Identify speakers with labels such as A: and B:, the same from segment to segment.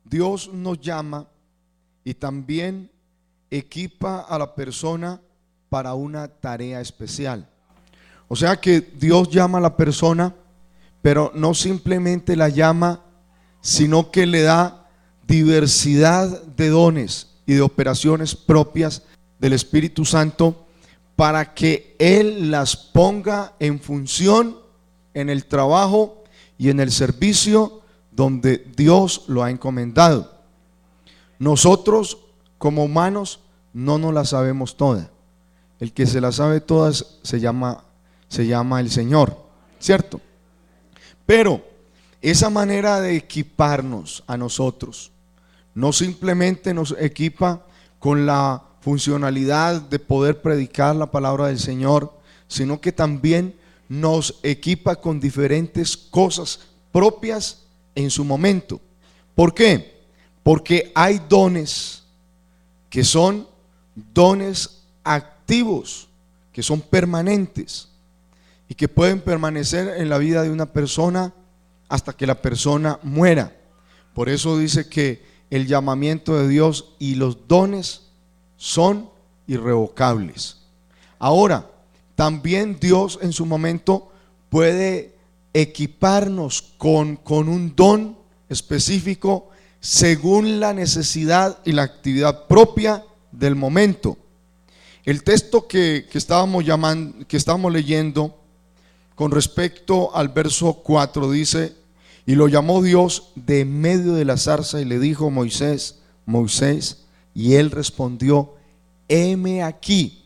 A: Dios nos llama y también equipa a la persona para una tarea especial. O sea que Dios llama a la persona, pero no simplemente la llama, sino que le da diversidad de dones y de operaciones propias del Espíritu Santo para que Él las ponga en función en el trabajo y en el servicio donde Dios lo ha encomendado. Nosotros como humanos no nos la sabemos toda. El que se la sabe todas se llama el Señor, ¿cierto? Pero esa manera de equiparnos a nosotros no simplemente nos equipa con la funcionalidad de poder predicar la palabra del Señor, sino que también nos equipa con diferentes cosas propias en su momento. ¿Por qué? Porque hay dones que son dones activos, que son permanentes y que pueden permanecer en la vida de una persona hasta que la persona muera. Por eso dice que el llamamiento de Dios y los dones son irrevocables. Ahora, también Dios en su momento puede equiparnos con un don específico según la necesidad y la actividad propia del momento. El texto que estábamos leyendo con respecto al verso 4 dice: y lo llamó Dios de medio de la zarza y le dijo: Moisés, Moisés, y él respondió: heme aquí.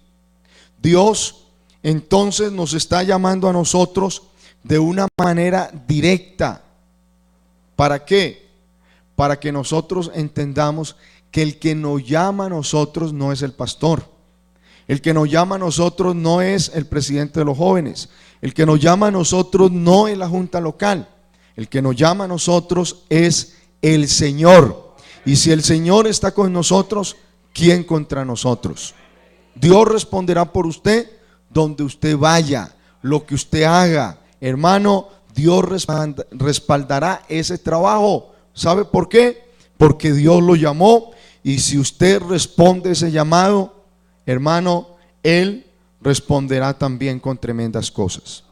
A: Dios entonces nos está llamando a nosotros de una manera directa. ¿Para qué? Para que nosotros entendamos que el que nos llama a nosotros no es el pastor. El que nos llama a nosotros no es el presidente de los jóvenes. El que nos llama a nosotros no es la junta local. El que nos llama a nosotros es el Señor. Y si el Señor está con nosotros, ¿quién contra nosotros? Dios responderá por usted donde usted vaya, lo que usted haga. Hermano, Dios respaldará ese trabajo. ¿Sabe por qué? Porque Dios lo llamó, y si usted responde ese llamado, hermano, Él responderá también con tremendas cosas.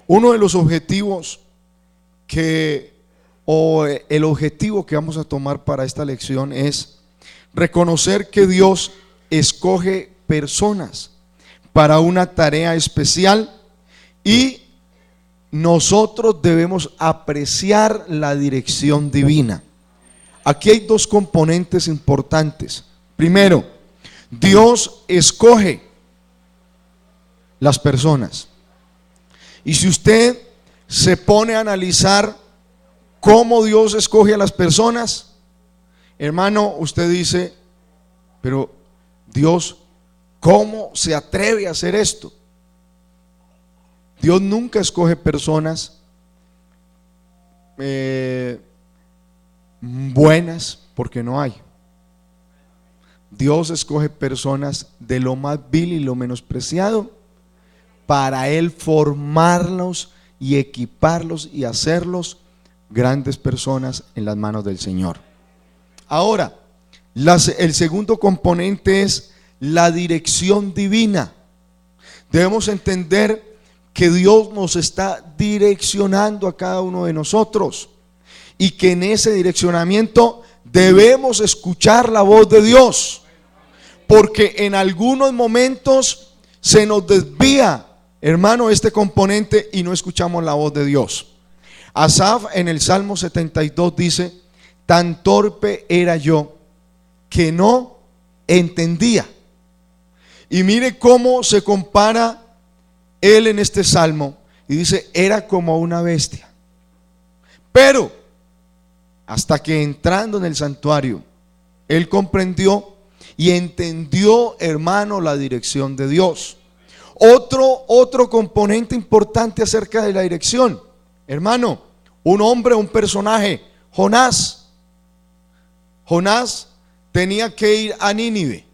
A: Uno de los objetivos el objetivo que vamos a tomar para esta lección es reconocer que Dios escoge personas para una tarea especial, y nosotros debemos apreciar la dirección divina. Aquí hay dos componentes importantes. Primero, Dios escoge las personas. Y si usted se pone a analizar cómo Dios escoge a las personas, hermano, usted dice: pero Dios, ¿cómo se atreve a hacer esto? Dios nunca escoge personas buenas, porque no hay. Dios escoge personas de lo más vil y lo menospreciado para Él formarlos y equiparlos y hacerlos grandes personas en las manos del Señor. Ahora, el segundo componente es la dirección divina. Debemos entender que Dios nos está direccionando a cada uno de nosotros, y que en ese direccionamiento debemos escuchar la voz de Dios, porque en algunos momentos se nos desvía, hermano, este componente y no escuchamos la voz de Dios. Asaf en el Salmo 72 dice: tan torpe era yo que no entendía. Y mire cómo se compara él en este salmo, y dice: era como una bestia. Pero hasta que entrando en el santuario, él comprendió y entendió, hermano, la dirección de Dios. Otro componente importante acerca de la dirección, hermano, un hombre, un personaje, Jonás. Jonás tenía que ir a Nínive,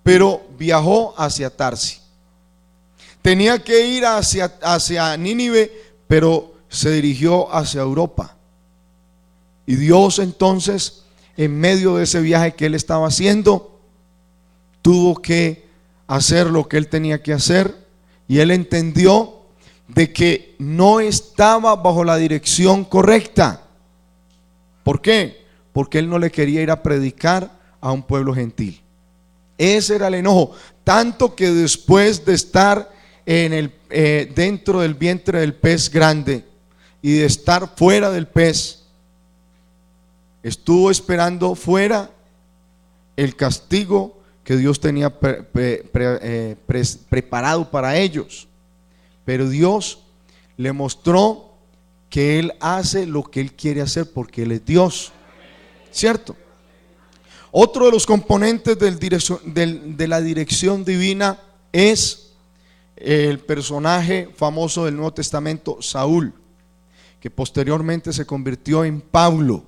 A: pero viajó hacia Tarsis. Tenía que ir hacia Nínive, pero se dirigió hacia Europa. Y Dios entonces en medio de ese viaje que él estaba haciendo, tuvo que hacer lo que él tenía que hacer, y él entendió de que no estaba bajo la dirección correcta. ¿Por qué? Porque él no le quería ir a predicar a un pueblo gentil. Ese era el enojo, tanto que después de estar dentro del vientre del pez grande y de estar fuera del pez, estuvo esperando fuera el castigo que Dios tenía preparado para ellos. Pero Dios le mostró que Él hace lo que Él quiere hacer porque Él es Dios, ¿cierto? Otro de los componentes de la dirección divina es el personaje famoso del Nuevo Testamento, Saúl, que posteriormente se convirtió en Pablo,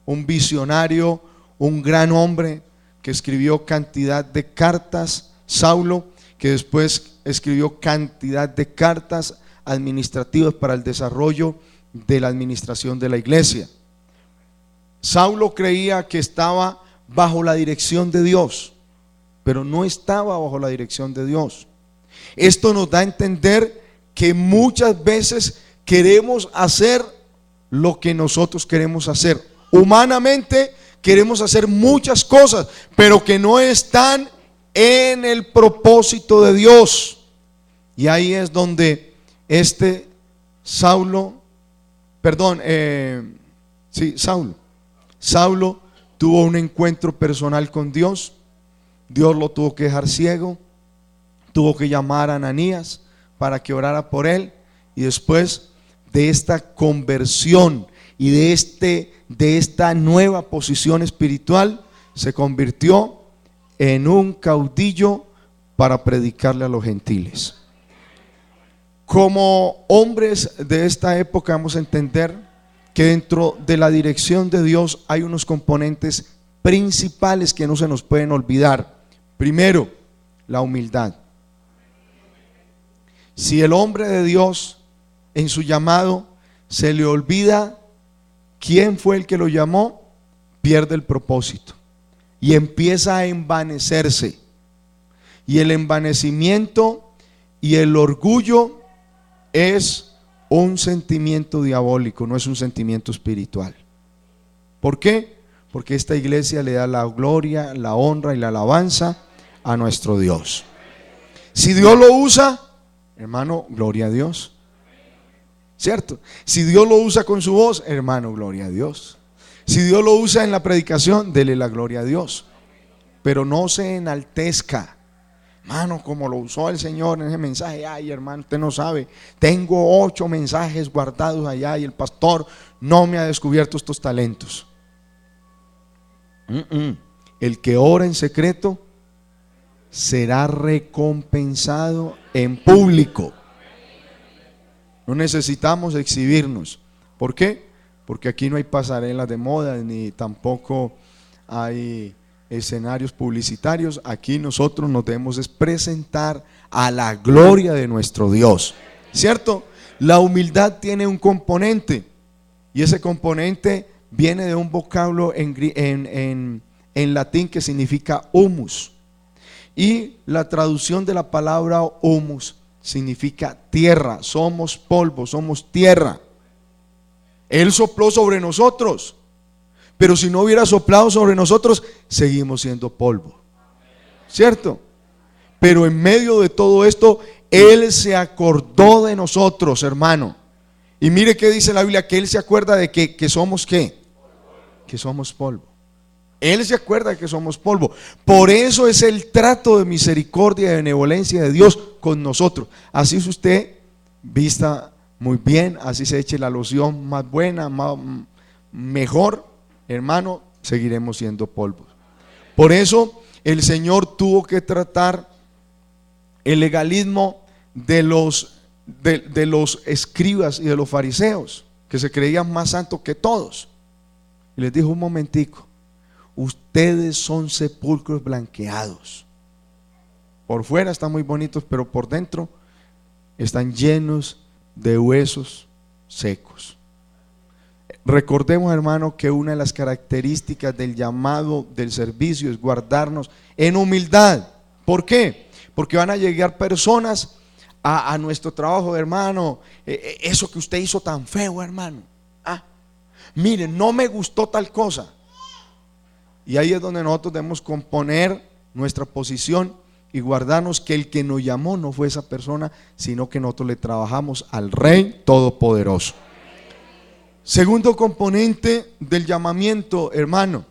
A: un visionario, un gran hombre que escribió cantidad de cartas. Saulo, que después escribió cantidad de cartas administrativas para el desarrollo de la administración de la iglesia. Saulo creía que estaba bajo la dirección de Dios, pero no estaba bajo la dirección de Dios. Esto nos da a entender que muchas veces queremos hacer lo que nosotros queremos hacer. Humanamente queremos hacer muchas cosas, pero que no están en el propósito de Dios. Y ahí es donde Saulo tuvo un encuentro personal con Dios. Dios lo tuvo que dejar ciego, tuvo que llamar a Ananías para que orara por él, y después de esta conversión y de esta nueva posición espiritual, se convirtió en un caudillo para predicarle a los gentiles. Como hombres de esta época vamos a entender que dentro de la dirección de Dios hay unos componentes principales que no se nos pueden olvidar. Primero, la humildad. Si el hombre de Dios en su llamado se le olvida quién fue el que lo llamó, pierde el propósito y empieza a envanecerse. Y el envanecimiento y el orgullo es un sentimiento diabólico, no es un sentimiento espiritual. ¿Por qué? Porque esta iglesia le da la gloria, la honra y la alabanza a nuestro Dios. Si Dios lo usa, hermano, gloria a Dios, ¿cierto? Si Dios lo usa con su voz, hermano, gloria a Dios. Si Dios lo usa en la predicación, dele la gloria a Dios. Pero no se enaltezca, hermano, como lo usó el Señor en ese mensaje. Ay, hermano, usted no sabe, tengo 8 mensajes guardados allá y el pastor no me ha descubierto estos talentos. El que ora en secreto será recompensado en público. No necesitamos exhibirnos. ¿Por qué? Porque aquí no hay pasarelas de moda, ni tampoco hay escenarios publicitarios. Aquí nosotros nos debemos presentar a la gloria de nuestro Dios, ¿cierto? La humildad tiene un componente, y ese componente viene de un vocablo en latín que significa humus, y la traducción de la palabra humus significa tierra. Somos polvo, somos tierra. Él sopló sobre nosotros, pero si no hubiera soplado sobre nosotros, seguimos siendo polvo, ¿cierto? Pero en medio de todo esto, Él se acordó de nosotros, hermano. Y mire qué dice la Biblia, que Él se acuerda de que somos ¿qué? Que somos polvo. Él se acuerda de que somos polvo. Por eso es el trato de misericordia y de benevolencia de Dios con nosotros. Así es usted vista muy bien, así se eche la loción más buena, mejor, hermano, seguiremos siendo polvos. Por eso el Señor tuvo que tratar el legalismo de los escribas y de los fariseos, que se creían más santos que todos, y les dijo: un momentico, ustedes son sepulcros blanqueados. Por fuera están muy bonitos, pero por dentro están llenos de huesos secos. Recordemos, hermano, que una de las características del llamado del servicio es guardarnos en humildad. ¿Por qué? Porque van a llegar personas a nuestro trabajo, hermano. Eso que usted hizo tan feo, hermano. Mire, no me gustó tal cosa. Y ahí es donde nosotros debemos componer nuestra posición y guardarnos que el que nos llamó no fue esa persona, sino que nosotros le trabajamos al Rey Todopoderoso. Segundo componente del llamamiento, hermano,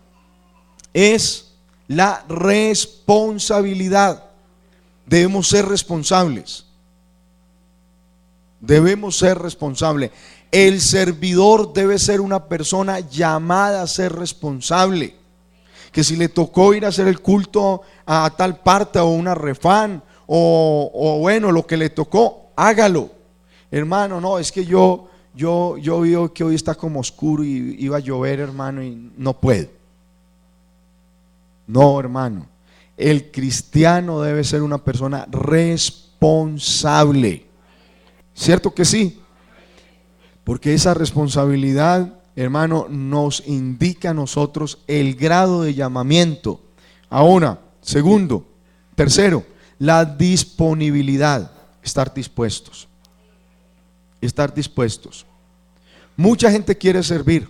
A: es la responsabilidad. Debemos ser responsables. Debemos ser responsables. El servidor debe ser una persona llamada a ser responsable. Que si le tocó ir a hacer el culto a tal parte o una refán o bueno, lo que le tocó, hágalo. Hermano, no, es que yo veo que hoy está como oscuro y iba a llover, hermano, y no puedo. No, hermano. El cristiano debe ser una persona responsable. ¿Cierto que sí? Porque esa responsabilidad, hermano, nos indica a nosotros el grado de llamamiento. Ahora, segundo, tercero, la disponibilidad. Estar dispuestos. Estar dispuestos. Mucha gente quiere servir,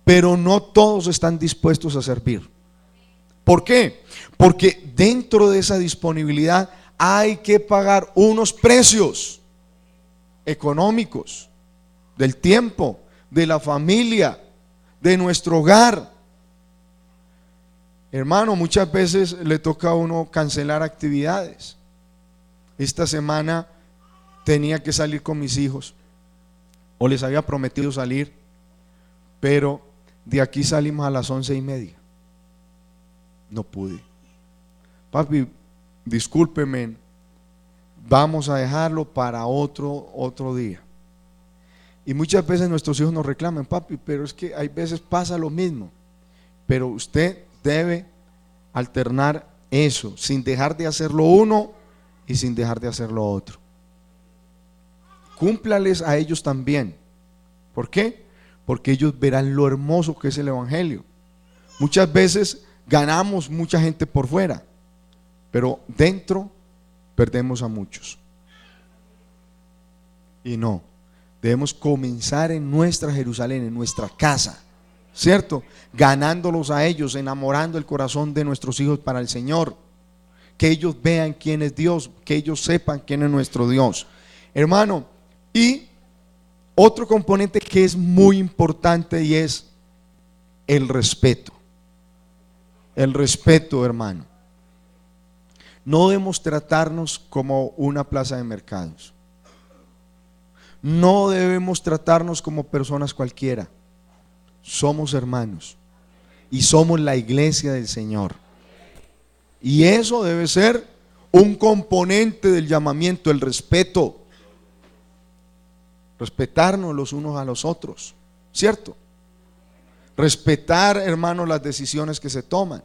A: pero no todos están dispuestos a servir. ¿Por qué? Porque dentro de esa disponibilidad hay que pagar unos precios económicos, del tiempo, de la familia, de nuestro hogar. Hermano, muchas veces le toca a uno cancelar actividades. Esta semana tenía que salir con mis hijos, o les había prometido salir, pero de aquí salimos a las 11:30. No pude. Papi, discúlpeme, vamos a dejarlo para otro día. Y muchas veces nuestros hijos nos reclaman, papi, pero es que hay veces pasa lo mismo. Pero usted debe alternar eso, sin dejar de hacer lo uno y sin dejar de hacer lo otro. Cúmplales a ellos también. ¿Por qué? Porque ellos verán lo hermoso que es el evangelio. Muchas veces ganamos mucha gente por fuera, pero dentro perdemos a muchos. Y no, debemos comenzar en nuestra Jerusalén, en nuestra casa, ¿cierto? Ganándolos a ellos, enamorando el corazón de nuestros hijos para el Señor. Que ellos vean quién es Dios, que ellos sepan quién es nuestro Dios. Hermano, y otro componente que es muy importante y es el respeto. El respeto, hermano. No debemos tratarnos como una plaza de mercados. No debemos tratarnos como personas cualquiera. Somos hermanos y somos la iglesia del Señor. Y eso debe ser un componente del llamamiento, el respeto. Respetarnos los unos a los otros, ¿cierto? Respetar, hermanos, las decisiones que se toman.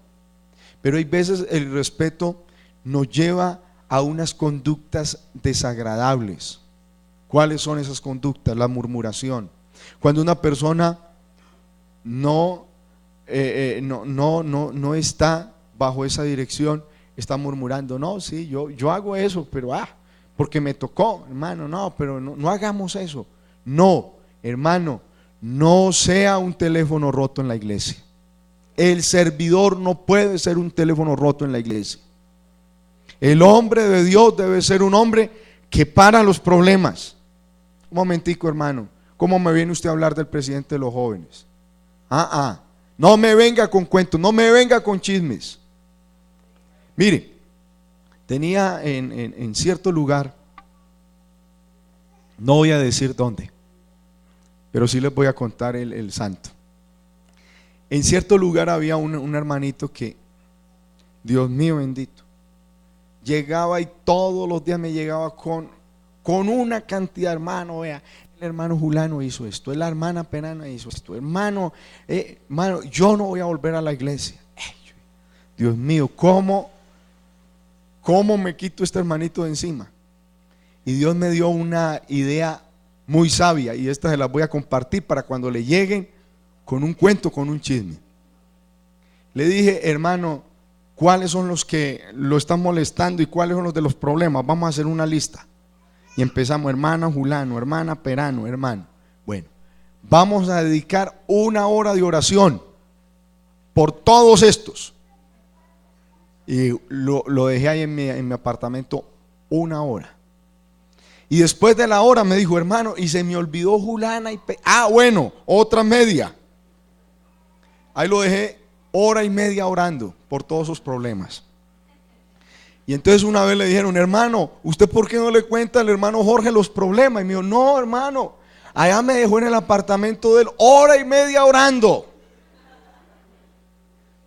A: Pero hay veces el respeto nos lleva a unas conductas desagradables. ¿Cuáles son esas conductas? La murmuración. Cuando una persona no está bajo esa dirección, está murmurando, no, sí, yo hago eso, pero porque me tocó, hermano, no, pero no hagamos eso. No, hermano, no sea un teléfono roto en la iglesia. El servidor no puede ser un teléfono roto en la iglesia. El hombre de Dios debe ser un hombre que para los problemas. Un momentico, hermano, ¿cómo me viene usted a hablar del presidente de los jóvenes? No me venga con cuentos, no me venga con chismes. Mire, tenía en cierto lugar, no voy a decir dónde, pero sí les voy a contar el santo. En cierto lugar había un hermanito que, Dios mío bendito, llegaba y todos los días me llegaba con una cantidad, hermano, vea, el hermano Julano hizo esto, la hermana Penana hizo esto, hermano, yo no voy a volver a la iglesia. Dios mío, ¿cómo me quito este hermanito de encima? Y Dios me dio una idea muy sabia, y esta se las voy a compartir para cuando le lleguen, con un cuento, con un chisme. Le dije, hermano, ¿cuáles son los que lo están molestando y cuáles son los de los problemas? Vamos a hacer una lista. Y empezamos, hermana Julano, hermana Perano, hermano. Bueno, vamos a dedicar 1 hora de oración por todos estos. Y lo dejé ahí en mi apartamento 1 hora. Y después de la hora me dijo, hermano, y se me olvidó Julana y bueno, otra media. Ahí lo dejé 1 hora y media orando por todos sus problemas. Y entonces una vez le dijeron, hermano, ¿usted por qué no le cuenta al hermano Jorge los problemas? Y me dijo, no, hermano, allá me dejó en el apartamento de él 1 hora y media orando.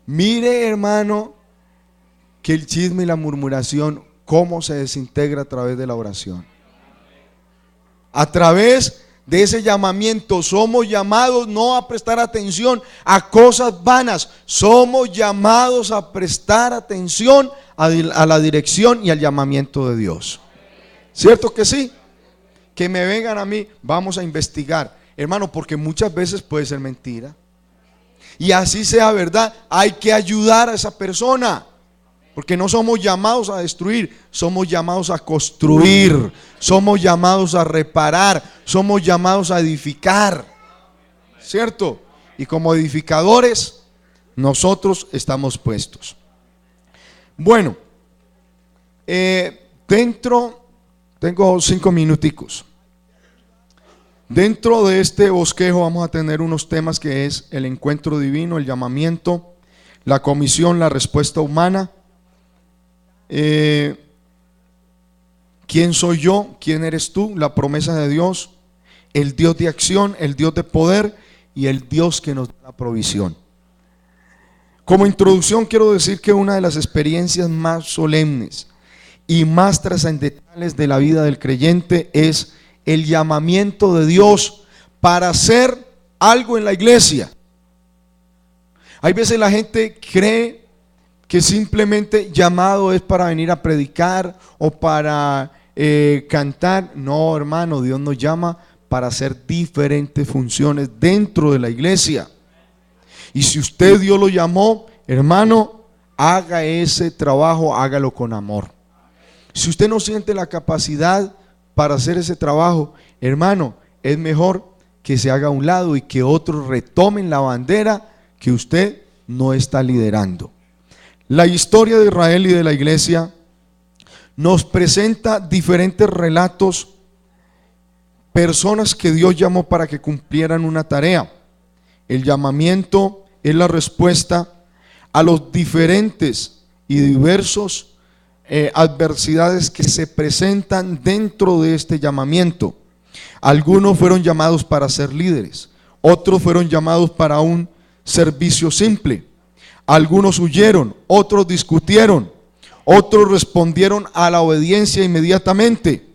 A: Mire, hermano, que el chisme y la murmuración, cómo se desintegra a través de la oración. A través de ese llamamiento somos llamados no a prestar atención a cosas vanas, somos llamados a prestar atención a la dirección y al llamamiento de Dios. ¿Cierto que sí? Que me vengan a mí, vamos a investigar, hermano, porque muchas veces puede ser mentira. Y así sea verdad, hay que ayudar a esa persona. Porque no somos llamados a destruir, somos llamados a construir, somos llamados a reparar, somos llamados a edificar. ¿Cierto? Y como edificadores, nosotros estamos puestos. Bueno, tengo 5 minuticos. Dentro de este bosquejo vamos a tener unos temas que es el encuentro divino, el llamamiento, la comisión, la respuesta humana. ¿Quién soy yo? ¿Quién eres tú? La promesa de Dios, el Dios de acción, el Dios de poder y el Dios que nos da la provisión. Como introducción quiero decir que una de las experiencias más solemnes y más trascendentales de la vida del creyente es el llamamiento de Dios para hacer algo en la iglesia. Hay veces la gente cree que simplemente llamado es para venir a predicar o para cantar. No, hermano, Dios nos llama para hacer diferentes funciones dentro de la iglesia. Y si usted Dios lo llamó, hermano, haga ese trabajo, hágalo con amor. Si usted no siente la capacidad para hacer ese trabajo, hermano, es mejor que se haga a un lado y que otros retomen la bandera que usted no está liderando. La historia de Israel y de la iglesia nos presenta diferentes relatos, personas que Dios llamó para que cumplieran una tarea. El llamamiento es la respuesta a los diferentes y diversos adversidades que se presentan dentro de este llamamiento. Algunos fueron llamados para ser líderes, otros fueron llamados para un servicio simple. Algunos huyeron, otros discutieron, otros respondieron a la obediencia inmediatamente.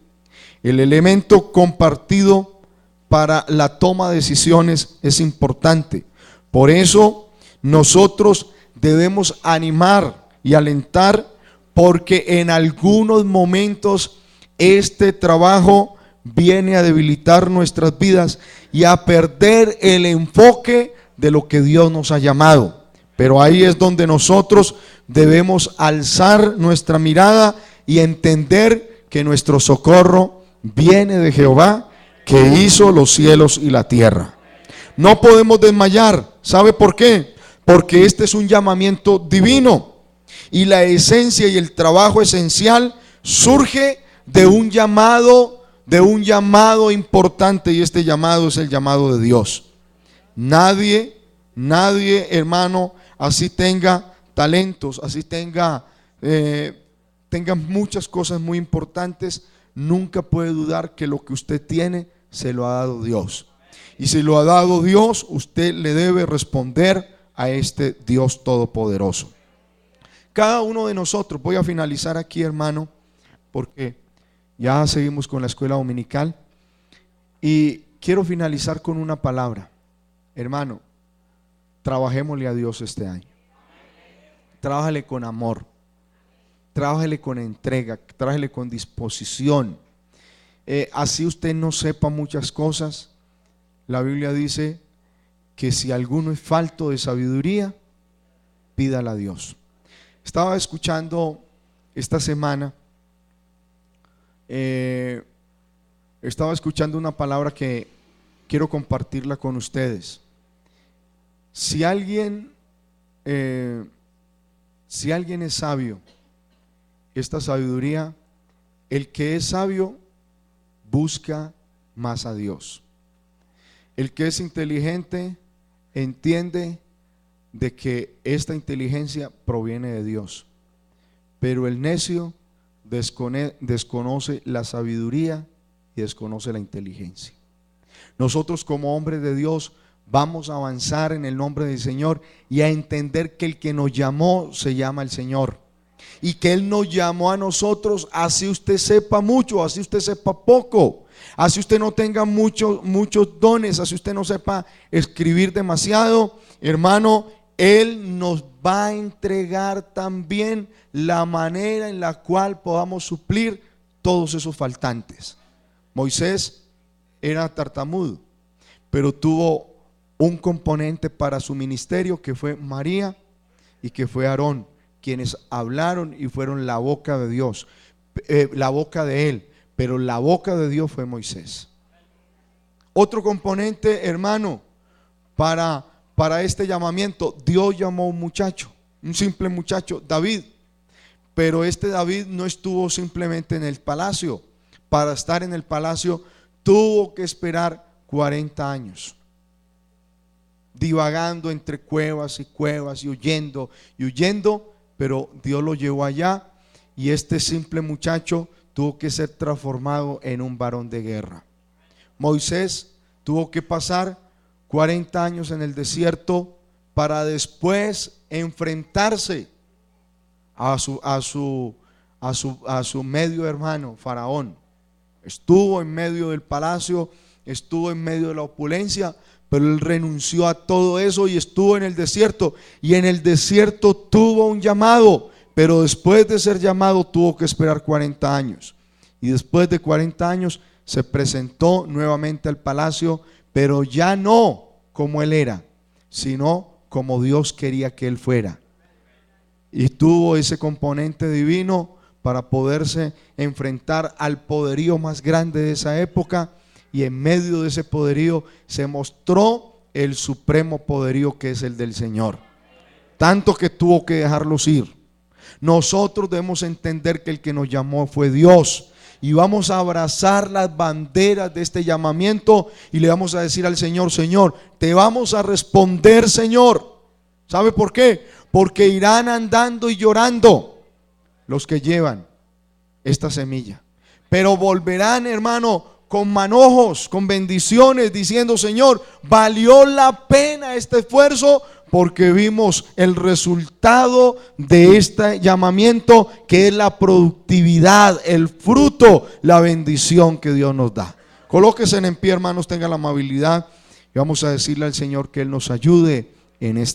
A: El elemento compartido para la toma de decisiones es importante. Por eso nosotros debemos animar y alentar, porque en algunos momentos este trabajo viene a debilitar nuestras vidas y a perder el enfoque de lo que Dios nos ha llamado. Pero ahí es donde nosotros debemos alzar nuestra mirada y entender que nuestro socorro viene de Jehová, que hizo los cielos y la tierra. No podemos desmayar. ¿Sabe por qué? Porque este es un llamamiento divino y la esencia y el trabajo esencial surge de un llamado importante, y este llamado es el llamado de Dios. Nadie, hermano, así tenga talentos, así tenga muchas cosas muy importantes, nunca puede dudar que lo que usted tiene se lo ha dado Dios. Y si lo ha dado Dios, usted le debe responder a este Dios todopoderoso. Cada uno de nosotros, voy a finalizar aquí, hermano, porque ya seguimos con la escuela dominical, y quiero finalizar con una palabra. Hermano, trabajémosle a Dios este año. Trabájale con amor, trabájale con entrega, trabájale con disposición. Así usted no sepa muchas cosas, la Biblia dice que si alguno es falto de sabiduría, pídala a Dios. Estaba escuchando esta semana, estaba escuchando una palabra que quiero compartirla con ustedes. Si alguien es sabio, esta sabiduría, el que es sabio busca más a Dios. El que es inteligente entiende de que esta inteligencia proviene de Dios, pero el necio desconoce la sabiduría y desconoce la inteligencia. Nosotros como hombres de Dios vamos a avanzar en el nombre del Señor y a entender que el que nos llamó se llama el Señor, y que Él nos llamó a nosotros, así usted sepa mucho, así usted sepa poco, así usted no tenga muchos dones, así usted no sepa escribir demasiado, hermano, Él nos va a entregar también la manera en la cual podamos suplir todos esos faltantes. Moisés era tartamudo, pero tuvo un componente para su ministerio que fue María y que fue Aarón, quienes hablaron y fueron la boca de Dios, la boca de él, pero la boca de Dios fue Moisés. Otro componente, hermano, para este llamamiento, Dios llamó a un muchacho, un simple muchacho, David, pero este David no estuvo simplemente en el palacio. Para estar en el palacio tuvo que esperar 40 años, divagando entre cuevas y huyendo, pero Dios lo llevó allá, y este simple muchacho tuvo que ser transformado en un varón de guerra. Moisés tuvo que pasar 40 años en el desierto para después enfrentarse a su medio hermano Faraón. Estuvo en medio del palacio, estuvo en medio de la opulencia, pero él renunció a todo eso y estuvo en el desierto, y en el desierto tuvo un llamado, pero después de ser llamado tuvo que esperar 40 años, y después de 40 años se presentó nuevamente al palacio, pero ya no como él era, sino como Dios quería que él fuera, y tuvo ese componente divino para poderse enfrentar al poderío más grande de esa época. Y en medio de ese poderío se mostró el supremo poderío que es el del Señor, tanto que tuvo que dejarlos ir. Nosotros debemos entender que el que nos llamó fue Dios, y vamos a abrazar las banderas de este llamamiento y le vamos a decir al Señor: Señor, te vamos a responder, Señor. ¿Sabe por qué? Porque irán andando y llorando los que llevan esta semilla, pero volverán, hermano, con manojos, con bendiciones, diciendo: Señor, valió la pena este esfuerzo, porque vimos el resultado de este llamamiento, que es la productividad, el fruto, la bendición que Dios nos da. Colóquense en pie, hermanos, tengan la amabilidad, y vamos a decirle al Señor que Él nos ayude en esta